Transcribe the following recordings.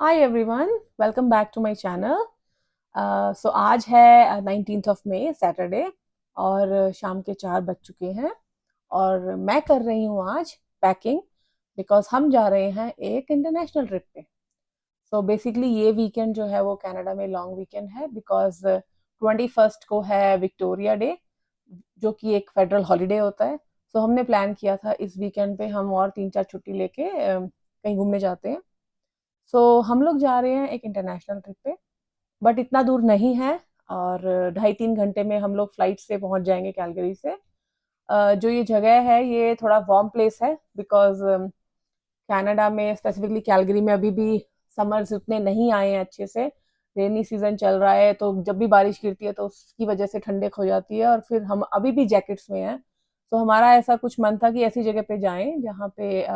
Hi everyone, welcome back to my channel. So आज है 19th of May Saturday और शाम के 4 बज चुके हैं और मैं कर रही हूँ आज पैकिंग बिकॉज हम जा रहे हैं एक इंटरनेशनल ट्रिप पे। सो बेसिकली ये वीकेंड जो है वो कनाडा में लॉन्ग वीकेंड है बिकॉज 21st को है विक्टोरिया डे जो कि एक फेडरल हॉलीडे होता है। सो हमने प्लान किया था इस वीकेंड पे हम और 3-4 छुट्टी लेके कहीं घूमने जाते हैं। हम लोग जा रहे हैं एक इंटरनेशनल ट्रिप पे, बट इतना दूर नहीं है और 2.5-3 घंटे में हम लोग फ्लाइट से पहुंच जाएंगे कैलगरी से। जो ये जगह है ये थोड़ा वार्म प्लेस है बिकॉज कनाडा में स्पेसिफिकली कैलगरी में अभी भी समर्स उतने नहीं आए हैं अच्छे से। रेनी सीजन चल रहा है तो जब भी बारिश गिरती है तो उसकी वजह से ठंडक हो जाती है और फिर हम अभी भी जैकेट्स में हैं। तो हमारा ऐसा कुछ मन था कि ऐसी जगह पे जाएं जहाँ पे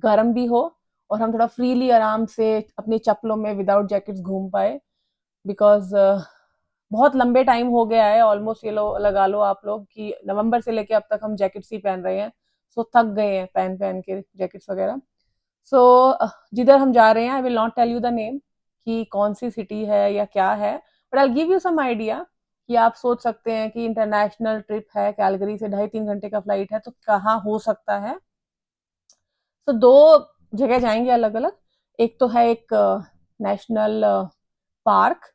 गर्म भी हो और हम थोड़ा फ्रीली आराम से अपनी चप्पलों में विदाउट जैकेट्स घूम पाए बिकॉज बहुत लंबे टाइम हो गया है। ऑलमोस्ट ये लो लगा लो आप लोग कि नवंबर से लेके अब तक हम जैकेट्स ही पहन रहे हैं। थक गए हैं पहन पहन के जैकेट्स वगैरह। सो जिधर हम जा रहे हैं I will not tell you the name कि कौन सी सिटी है या क्या है, but I give you some idea कि आप सोच सकते हैं कि इंटरनेशनल ट्रिप है, कैलगरी से 2.5-3 घंटे का फ्लाइट है तो कहाँ हो सकता है। तो दो जगह जाएंगे अलग अलग। एक तो है एक नेशनल पार्क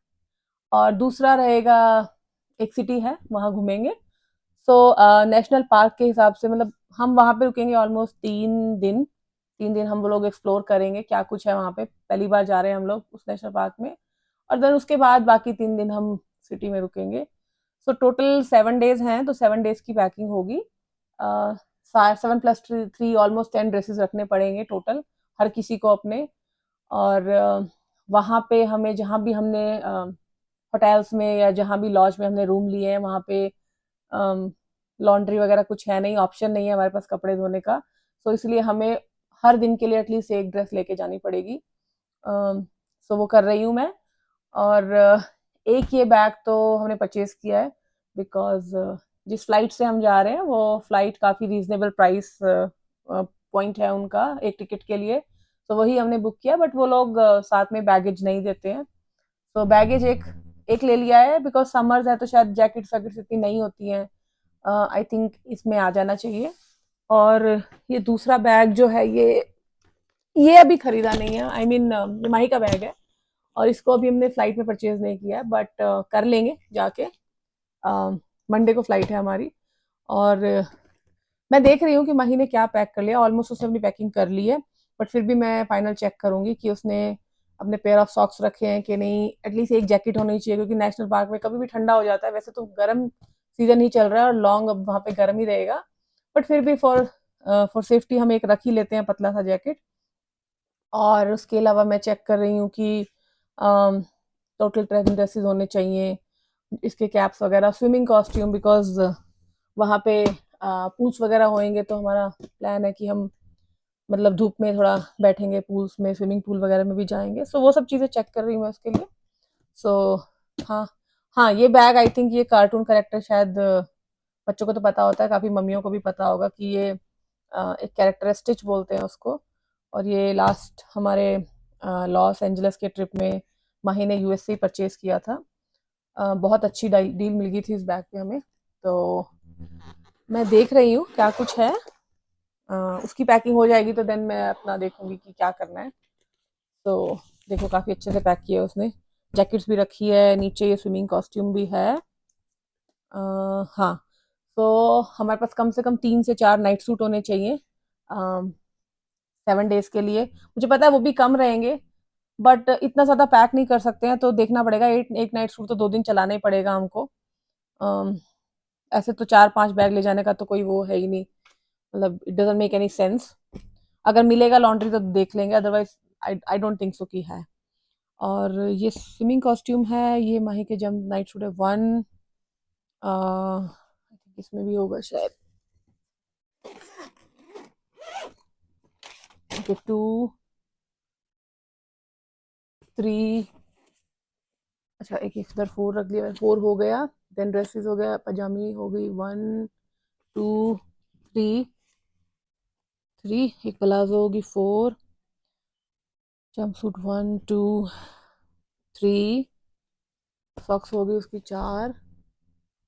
और दूसरा रहेगा एक सिटी है वहां घूमेंगे। नेशनल पार्क के हिसाब से मतलब हम वहां पे रुकेंगे ऑलमोस्ट 3 दिन। 3 दिन हम लोग एक्सप्लोर करेंगे क्या कुछ है वहां पे, पहली बार जा रहे हैं हम लोग उस नेशनल पार्क में। और देन उसके बाद बाकी 3 दिन हम सिटी में रुकेंगे। टोटल 7 डेज हैं तो 7 डेज की पैकिंग होगी। 7+3 ऑलमोस्ट 10 ड्रेसेस रखने पड़ेंगे टोटल हर किसी को अपने। और वहाँ पे हमें जहाँ भी हमने होटल्स में या जहाँ भी लॉज में हमने रूम लिए हैं वहाँ पे लॉन्ड्री वगैरह कुछ है नहीं, ऑप्शन नहीं है हमारे पास कपड़े धोने का। इसलिए हमें हर दिन के लिए एटलीस्ट एक ड्रेस लेके जानी पड़ेगी। वो कर रही हूँ मैं। और एक ये बैग तो हमने परचेज किया है बिकॉज जिस फ्लाइट से हम जा रहे हैं वो फ्लाइट काफ़ी रीजनेबल प्राइस पॉइंट है उनका एक टिकट के लिए। वही हमने बुक किया, बट वो लोग साथ में बैगेज नहीं देते हैं। बैगेज एक एक ले लिया है बिकॉज समर्स है तो शायद जैकेट्स वैकेट्स इतनी नहीं होती हैं। आई थिंक इसमें आ जाना चाहिए। और ये दूसरा बैग जो है ये अभी खरीदा नहीं है, आई मीन माही का बैग है और इसको अभी हमने फ्लाइट में परचेज नहीं किया है, बट कर लेंगे जाके। मंडे को फ्लाइट है हमारी। और मैं देख रही हूँ कि माही ने क्या पैक कर लिया। ऑलमोस्ट उसने अपनी पैकिंग कर ली है, बट फिर भी मैं फाइनल चेक करूंगी कि उसने अपने पेयर ऑफ सॉक्स रखे हैं कि नहीं। एटलीस्ट एक जैकेट होनी चाहिए क्योंकि नेशनल पार्क में कभी भी ठंडा हो जाता है। वैसे तो गर्म सीजन ही चल रहा है और लॉन्ग अब वहाँ पे गर्म ही रहेगा, बट फिर भी फॉर फॉर सेफ्टी हम एक रख ही लेते हैं पतला सा जैकेट। और उसके अलावा मैं चेक कर रही हूँ कि टोटल ट्रैकिंग ड्रेसेस होने चाहिए, इसके कैप्स वगैरह, स्विमिंग कॉस्ट्यूम बिकॉज वहाँ पे पूल्स वगैरह होंगे तो हमारा प्लान है कि हम मतलब धूप में थोड़ा बैठेंगे पूल्स में, स्विमिंग पूल वगैरह में भी जाएंगे। वो सब चीज़ें चेक कर रही हूँ मैं उसके लिए। सो हाँ, हाँ ये बैग आई थिंक ये कार्टून करेक्टर शायद बच्चों को तो पता होता है, काफ़ी मम्मियों को भी पता होगा कि ये एक कैरेक्टर है, स्टिच बोलते हैं उसको। और ये लास्ट हमारे लॉस एंजलिस के ट्रिप में माही ने यूएस से परचेज किया था। बहुत अच्छी डील मिल गई थी इस बैग पे हमें। तो मैं देख रही हूँ क्या कुछ है। उसकी पैकिंग हो जाएगी तो देन मैं अपना देखूंगी कि क्या करना है। तो देखो काफ़ी अच्छे से पैक किया है उसने, जैकेट्स भी रखी है, नीचे ये स्विमिंग कॉस्ट्यूम भी है। हाँ, हमारे पास कम से कम 3 से 4 नाइट सूट होने चाहिए 7 डेज के लिए। मुझे पता है वो भी कम रहेंगे, बट इतना ज़्यादा पैक नहीं कर सकते हैं तो देखना पड़ेगा। एक नाइट सूट तो 2 दिन चलाना ही पड़ेगा हमको। अम, ऐसे तो 4-5 बैग ले जाने का तो कोई वो है ही नहीं, मतलब it doesn't make any sense. अगर मिलेगा लॉन्ड्री तो देख लेंगे, otherwise I don't think so कि है। और ये स्विमिंग कॉस्ट्यूम है, ये माही के जंप नाइट सूट है 1। इसमें भी होगा शायद। ओके 2, 3, अच्छा एक इधर 4 रख दिया, 4 हो गया। देन ड्रेसेस हो गया, पजामी हो गई 1, 2, 3, 3 एक प्लाजो होगी 4। जंप सूट 1 2 3, सॉक्स हो गई उसकी 4,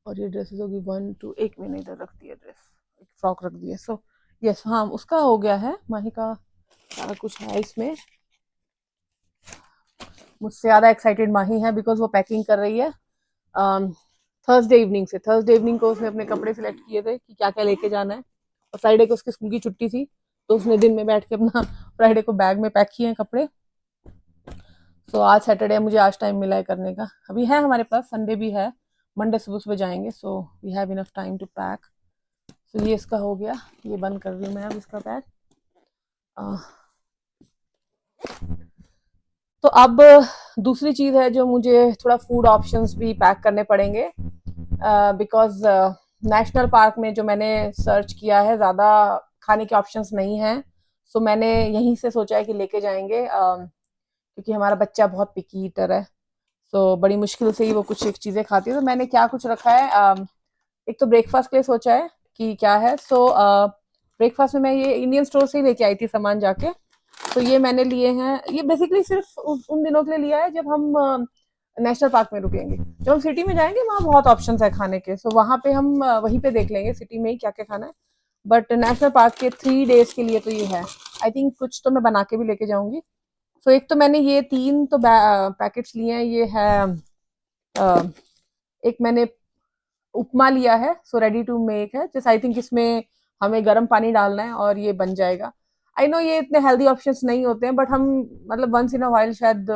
और ये ड्रेसेस होगी 1 2, एक मैंने इधर रख दिया ड्रेस, एक फ्रॉक रख दिया। सो यस, हाँ उसका हो गया है, माही का सारा कुछ है इसमें। मुझसे ज़्यादा एक्साइटेड माही है बिकॉज वो पैकिंग कर रही है। थर्सडे इवनिंग को उसने अपने कपड़े सिलेक्ट किए थे कि क्या क्या लेके जाना है, और फ्राइडे को उसके स्कूल की छुट्टी थी, तो उसने दिन में बैठ के अपना फ्राइडे को बैग में पैक किए हैं कपड़े। सो आज सैटरडे, मुझे आज टाइम मिला है करने का, अभी है हमारे पास, संडे भी है, मंडे सुबह सुबह जाएंगे, so we have enough time to pack. So ये इसका हो गया, ये बंद कर रही हूँ मैं अब इसका बैग। तो अब दूसरी चीज़ है जो मुझे थोड़ा फूड ऑप्शंस भी पैक करने पड़ेंगे, बिकॉज नेशनल पार्क में जो मैंने सर्च किया है ज़्यादा खाने के ऑप्शंस नहीं हैं। सो मैंने यहीं से सोचा है कि लेके जाएंगे, क्योंकि हमारा बच्चा बहुत पिकी ईटर है, तो बड़ी मुश्किल से ही वो कुछ एक चीज़ें खाती है। तो मैंने क्या कुछ रखा है, एक तो ब्रेकफास्ट के लिए सोचा है कि क्या है। सो ब्रेकफास्ट में मैं ये इंडियन स्टोर से ही लेके आई थी सामान जाके। तो ये मैंने लिए हैं, ये बेसिकली सिर्फ उन दिनों के लिए लिया है जब हम नेशनल पार्क में रुकेंगे। जब हम सिटी में जाएंगे वहाँ बहुत ऑप्शंस है खाने के, सो वहाँ पे हम वहीं पे देख लेंगे सिटी में ही क्या क्या खाना है। बट नेशनल पार्क के 3 डेज के लिए तो ये है। आई थिंक कुछ तो मैं बना के भी लेके जाऊंगी। सो एक तो मैंने ये 3 तो पैकेट्स लिए हैं, ये है एक मैंने उपमा लिया है, सो रेडी टू मेक है, जैसे आई थिंक इसमें हमें गर्म पानी डालना है और ये बन जाएगा। आई नो ये इतने हेल्दी ऑप्शंस नहीं होते हैं, बट हम मतलब वंस इन अ वाइल शायद,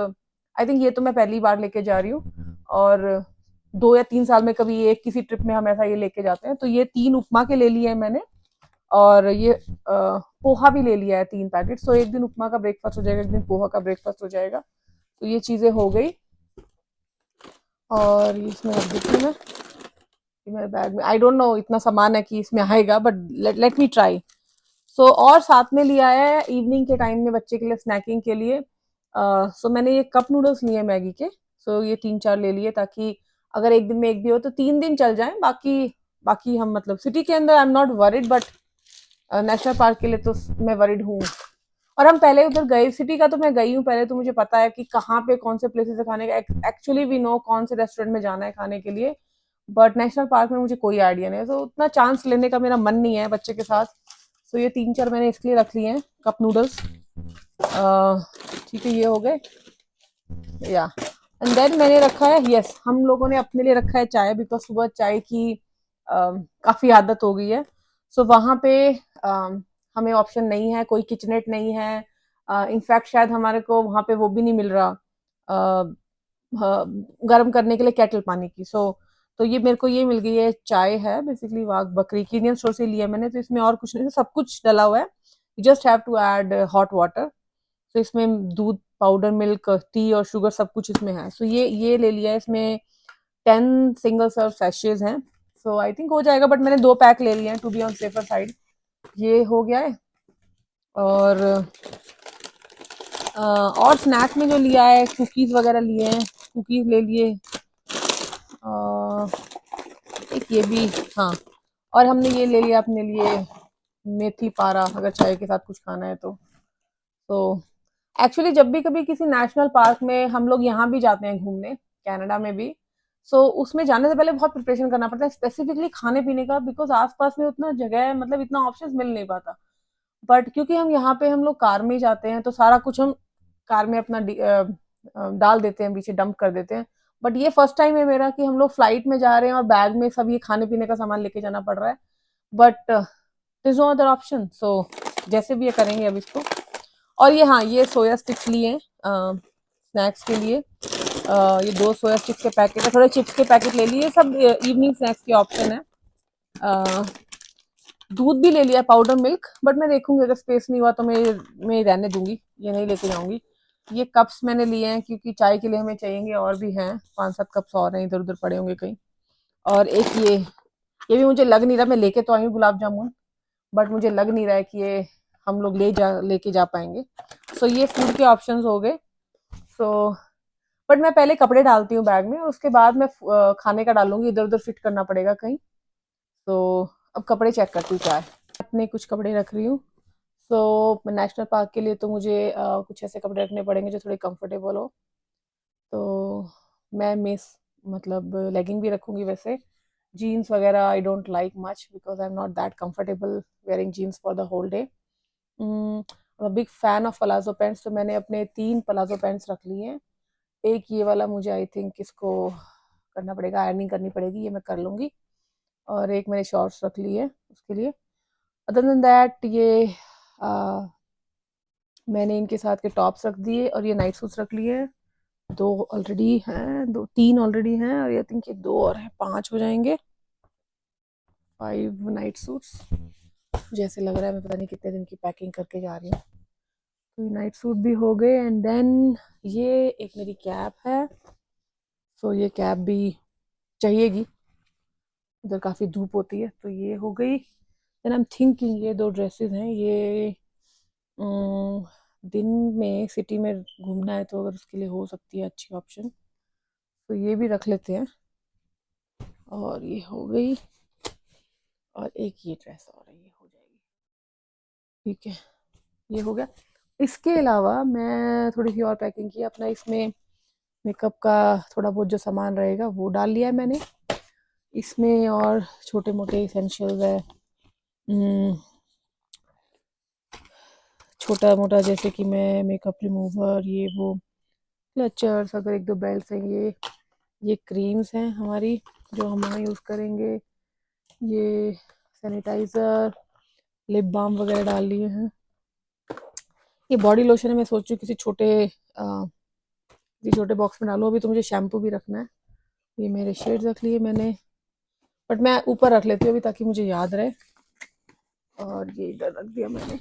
आई थिंक ये तो मैं पहली बार लेके जा रही हूँ, और 2 या 3 साल में कभी एक किसी ट्रिप में हम ऐसा ये लेके जाते हैं। तो ये 3 उपमा के ले लिए हैं मैंने, और ये पोहा भी ले लिया है 3 पैकेट। सो एक दिन उपमा का ब्रेकफास्ट हो जाएगा, एक दिन पोहा का ब्रेकफास्ट हो जाएगा। तो ये चीजें हो गई, और इसमें रख देती हूँ मैं मेरे बैग में। आई डोंट नो इतना सामान है कि इसमें आएगा, बट लेट मी ट्राई। सो और साथ में लिया है इवनिंग के टाइम में बच्चे के लिए स्नैकिंग के लिए। सो मैंने ये कप नूडल्स लिए मैगी के। सो ये 3 4 ले लिए, ताकि अगर एक दिन में एक भी हो तो 3 दिन चल जाए। बाकी बाकी हम मतलब सिटी के अंदर आई am not worried, but national park के लिए तो मैं वरिड हूँ। और हम पहले उधर गए, सिटी का तो मैं गई हूँ पहले, तो मुझे पता है कि कहाँ पे कौन से प्लेसेस है खाने का। एक्चुअली वी नो कौन से रेस्टोरेंट में जाना है खाने के लिए। बट नेशनल पार्क में मुझे कोई आइडिया नहीं है, तो उतना चांस लेने का मेरा मन नहीं है बच्चे के साथ। सो ये 3 4 मैंने इसलिए रख लिए हैं कप नूडल्स। ठीक है, ये हो गए या। एंड देन मैंने रखा है, यस हम लोगों ने अपने लिए रखा है चाय, बिकॉज सुबह चाय की काफ़ी आदत हो गई है। सो वहाँ पे हमें ऑप्शन नहीं है, कोई किचनेट नहीं है। इनफैक्ट शायद हमारे को वहाँ पे वो भी नहीं मिल रहा, गर्म करने के लिए केटल पानी की। तो ये मेरे को ये मिल गई है, चाय है बेसिकली वाघ बकरी की, इंडियन स्टोर से लिया मैंने। तो इसमें और कुछ नहीं, सब कुछ डला हुआ है, you just have to add hot water. तो इसमें दूध, पाउडर मिल्क, टी और शुगर सब कुछ इसमें है। सो ये ले लिया है, इसमें 10 सिंगल सर्व सैशेज हैं। सो आई थिंक हो जाएगा, बट मैंने 2 पैक ले लिए हैं to be on safer side. ये हो गया है। और और स्नैक्स में जो लिया है, कुकीज वगैरह लिए हैं, कुकीज ले लिए। एक ये भी, हाँ। और हमने ये ले लिया अपने लिए मेथी पारा, अगर चाय के साथ कुछ खाना है तो एक्चुअली जब भी कभी किसी नेशनल पार्क में हम लोग यहाँ भी जाते हैं घूमने, कनाडा में भी, सो उसमें जाने से पहले बहुत प्रिपरेशन करना पड़ता है स्पेसिफिकली खाने पीने का, बिकॉज आसपास में उतना जगह है, मतलब इतना ऑप्शंस मिल नहीं पाता। बट क्योंकि हम यहाँ पे हम लोग कार में ही जाते हैं, तो सारा कुछ हम कार में अपना डाल देते हैं, पीछे डंप कर देते हैं। बट ये फर्स्ट टाइम है मेरा कि हम लोग फ्लाइट में जा रहे हैं और बैग में सब ये खाने पीने का सामान लेके जाना पड़ रहा है। But this no other option, so जैसे भी ये करेंगे अब इसको। और ये, हाँ, ये सोया स्टिक्स लिए हैं स्नैक्स के लिए। ये 2 सोया स्टिक्स के पैकेट है, थोड़े चिप्स के पैकेट ले लिए, सब इवनिंग स्नैक्स के ऑप्शन है। दूध भी ले लिया, पाउडर मिल्क, बट मैं देखूंगी अगर स्पेस नहीं हुआ तो मैं रहने दूंगी, ये नहीं लेके जाऊंगी। ये कप्स मैंने लिए हैं क्योंकि चाय के लिए हमें चाहिए, और भी हैं 5 7 कप्स और हैं इधर उधर पड़े होंगे कहीं। और एक ये भी मुझे लग नहीं रहा, मैं लेके तो आई हूँ गुलाब जामुन, बट मुझे लग नहीं रहा है कि ये हम लोग लेके जा पाएंगे। सो ये फूड के ऑप्शंस हो गए। सो बट मैं पहले कपड़े डालती हूँ बैग में, और उसके बाद मैं खाने का डालूंगी, इधर उधर फिट करना पड़ेगा कहीं। तो अब कपड़े चेक करती हूँ क्या है, अपने कुछ कपड़े रख रही हूँ। सो नेशनल पार्क के लिए तो मुझे कुछ ऐसे कपड़े रखने पड़ेंगे जो थोड़े कंफर्टेबल हो। तो मैं मतलब लेगिंग भी रखूंगी वैसे। जीन्स वगैरह I don't like much because I am not that comfortable wearing jeans for the whole day. Big fan of palazzo pants, तो मैंने अपने 3 पलाजो पैंट्स रख लिए हैं। एक ये वाला मुझे आई थिंक इसको करना पड़ेगा, आयरनिंग करनी पड़ेगी, ये मैं कर लूँगी। और एक मैंने शॉर्ट्स रख ली है उसके लिए। अदर देन दैट ये मैंने इनके साथ के टॉप्स रख दिए और ये नाइट सूट्स रख लिए हैं। 2 ऑलरेडी हैं, 2 3 ऑलरेडी हैं और आई थिंक ये 2 और हैं, 5 हो जाएंगे। 5 नाइट सूट्स मुझे ऐसे लग रहा है मैं पता नहीं कितने दिन की पैकिंग करके जा रही हूँ। तो ये नाइट सूट भी हो गए एंड देन ये एक मेरी कैप है। सो ये कैप भी चाहिएगी, इधर काफ़ी धूप होती है, तो ये हो गई। देन आई एम थिंकिंग ये 2 ड्रेसेस हैं, ये दिन में सिटी में घूमना है तो अगर उसके लिए हो सकती है अच्छी ऑप्शन, तो ये भी रख लेते हैं। और ये हो गई और एक ये ड्रेस और है, ये हो जाएगी। ठीक है, ये हो गया। इसके अलावा मैं थोड़ी सी और पैकिंग की अपना, इसमें मेकअप का थोड़ा बहुत जो सामान रहेगा वो डाल लिया है मैंने इसमें, और छोटे मोटे इसेंशियल्स है छोटा मोटा, जैसे कि मैं मेकअप रिमूवर, ये वो क्लचर्स, अगर 1-2 बेल्ट हैं, ये क्रीम्स हैं हमारी जो हम वहाँ यूज़ करेंगे, ये सैनिटाइज़र, लिप बाम वगैरह डाल लिए हैं। ये बॉडी लोशन है, मैं सोच रही हूँ किसी छोटे बॉक्स में डालूँ। अभी तो मुझे शैम्पू भी रखना है। ये मेरे शेड्स रख लिए मैंने, बट मैं ऊपर रख लेती हूँ अभी ताकि मुझे याद रहे। और ये इधर रख दिया मैंने।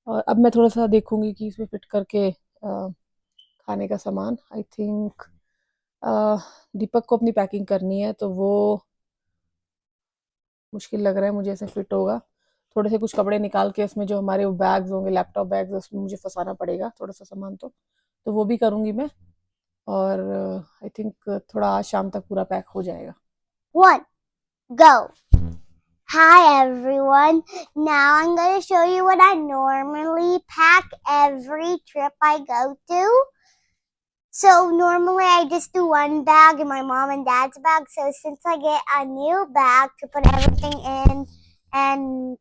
और अब मैं थोड़ा सा देखूंगी कि इसमें फिट करके खाने का सामान, आई थिंक दीपक को अपनी पैकिंग करनी है तो वो मुश्किल लग रहा है मुझे ऐसे फिट होगा। थोड़े से कुछ कपड़े निकाल के उसमें जो हमारे वो बैग्स होंगे, लैपटॉप बैग्स, उसमें मुझे फंसाना पड़ेगा थोड़ा सा सामान, तो वो भी करूँगी मैं। और आई थिंक थोड़ा आज शाम तक पूरा पैक हो जाएगा। 1, go. Hi everyone. Now I'm going to show you what I normally pack every trip I go to. So normally I just do one bag in my mom and dad's bag. So since I get a new bag to put everything in, and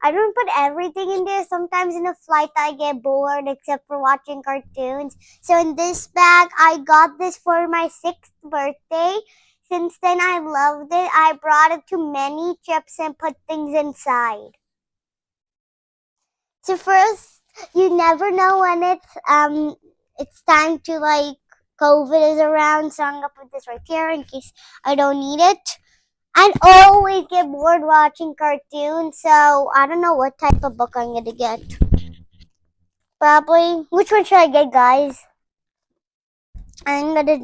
I don't put everything in there. Sometimes in a flight I get bored except for watching cartoons. So in this bag, I got this for my 6th birthday. Since then I loved it. I brought it to many trips and put things inside. So first, you never know when it's time to, like, COVID is around, so I'm gonna put this right here in case I don't need it. I always get bored watching cartoons, so I don't know what type of book I'm gonna get. Probably, which one should I get, guys? I'm gonna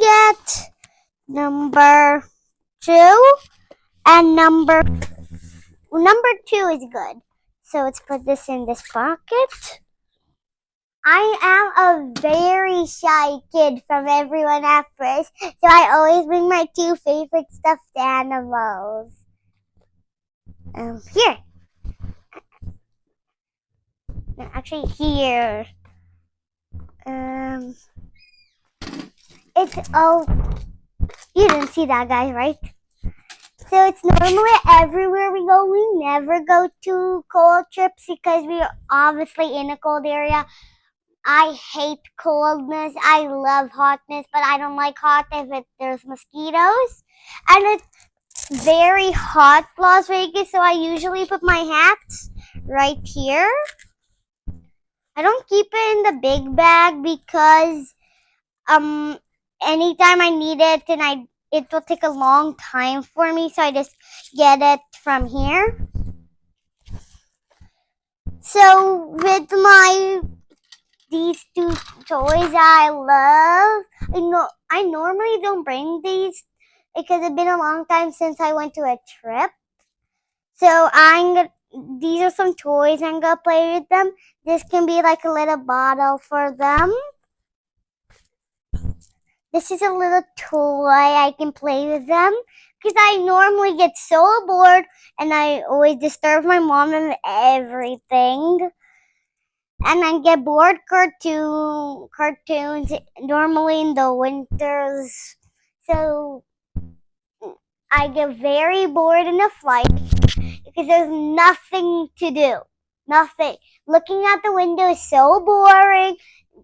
get number 2, and number 2 is good. So let's put this in this pocket. I am a very shy kid from everyone at first, so I always bring my 2 favorite stuffed animals. Here. No, actually, here. You didn't see that, guys, right? So it's normally everywhere we go. We never go to cold trips because we are obviously in a cold area. I hate coldness. I love hotness, but I don't like hot if there's mosquitoes. And it's very hot, Las Vegas, so I usually put my hats right here. I don't keep it in the big bag because anytime I need it and it will take a long time for me, so I just get it from here. So with these 2 toys I love, I normally don't bring these because it's been a long time since I went to a trip. So these are some toys. I'm gonna play with them. This can be like a little bottle for them. This is a little toy. I can play with them because I normally get so bored and I always disturb my mom and everything. And I get bored cartoons normally in the winters. So I get very bored in a flight because there's nothing to do. Nothing. Looking out the window is so boring.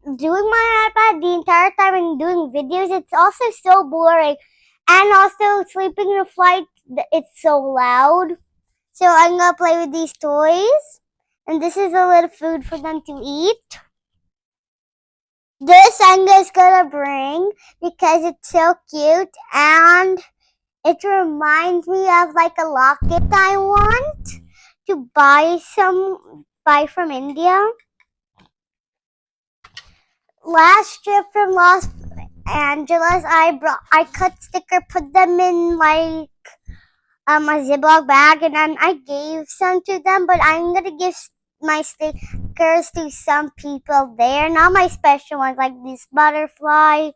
Doing my iPad the entire time and doing videos, it's also so boring. And also sleeping in a flight, it's so loud. So I'm gonna play with these toys. And this is a little food for them to eat. This I'm just gonna bring because it's so cute and it reminds me of like a locket I want to buy from India. Last trip from Los Angeles, I cut sticker, put them in like a Ziploc bag, and then I gave some to them. But I'm gonna give my stickers to some people there, not my special ones like this butterfly.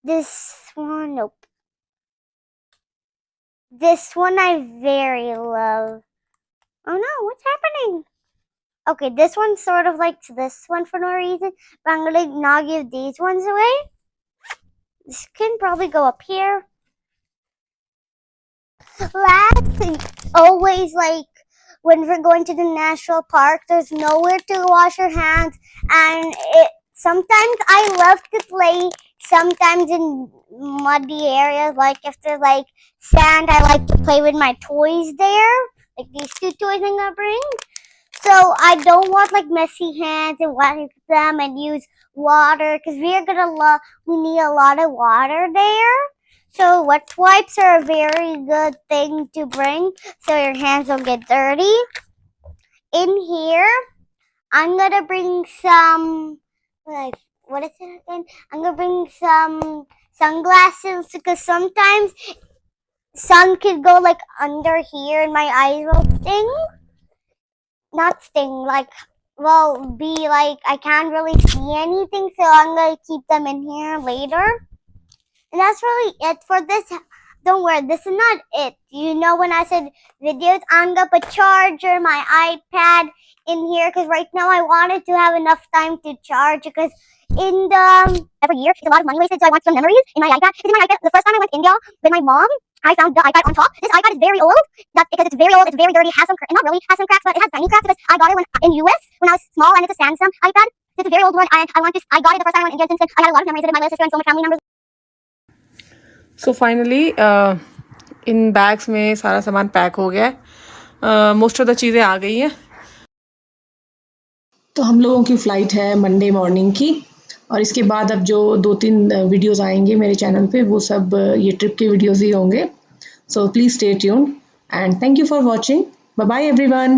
This one, nope. This one I very love. Oh no, what's happening? Okay, this one's sort of like this one for no reason, but I'm gonna not give these ones away. This can probably go up here. Last thing, always like when we're going to the national park, there's nowhere to wash your hands, and sometimes I love to play. Sometimes in muddy areas, like if there's like sand, I like to play with my toys there, like these two toys I'm gonna bring. So I don't want like messy hands and wipe them and use water because we need a lot of water there. So wet wipes are a very good thing to bring so your hands don't get dirty. In here, I'm gonna bring some like what is it again? I'm gonna bring some sunglasses because sometimes sun could go like under here and my eyes will sting. Not sting, like be like I can't really see anything, so I'm gonna keep them in here later. And that's really it for this. Don't worry, this is not it. You know, when I said videos, I'm gonna put charger, my iPad in here because right now I wanted to have enough time to charge because in the every year it's a lot of money wasted, so I want some memories in my iPad. Because in my iPad, the first time I went to India with my mom, I found the iPad on top. This iPad is very old. That's because it's very old. It's very dirty. It has some, not really has some cracks, but it has tiny cracks because I got it in US when I was small, and it's a Samsung iPad. It's a very old one. I got it the first time I went to India. Since then, I had a lot of memories of it. My little sister and so much family members. So finally in bags में सारा सामान pack हो गया है. Most of the चीज़ें आ गई हैं. तो हम लोगों की फ़्लाइट है मंडे मॉर्निंग की और इसके बाद अब जो 2-3 वीडियोस आएंगे मेरे चैनल पे वो सब ये ट्रिप के वीडियोस ही होंगे. So please stay tuned and thank you for watching. Bye bye everyone.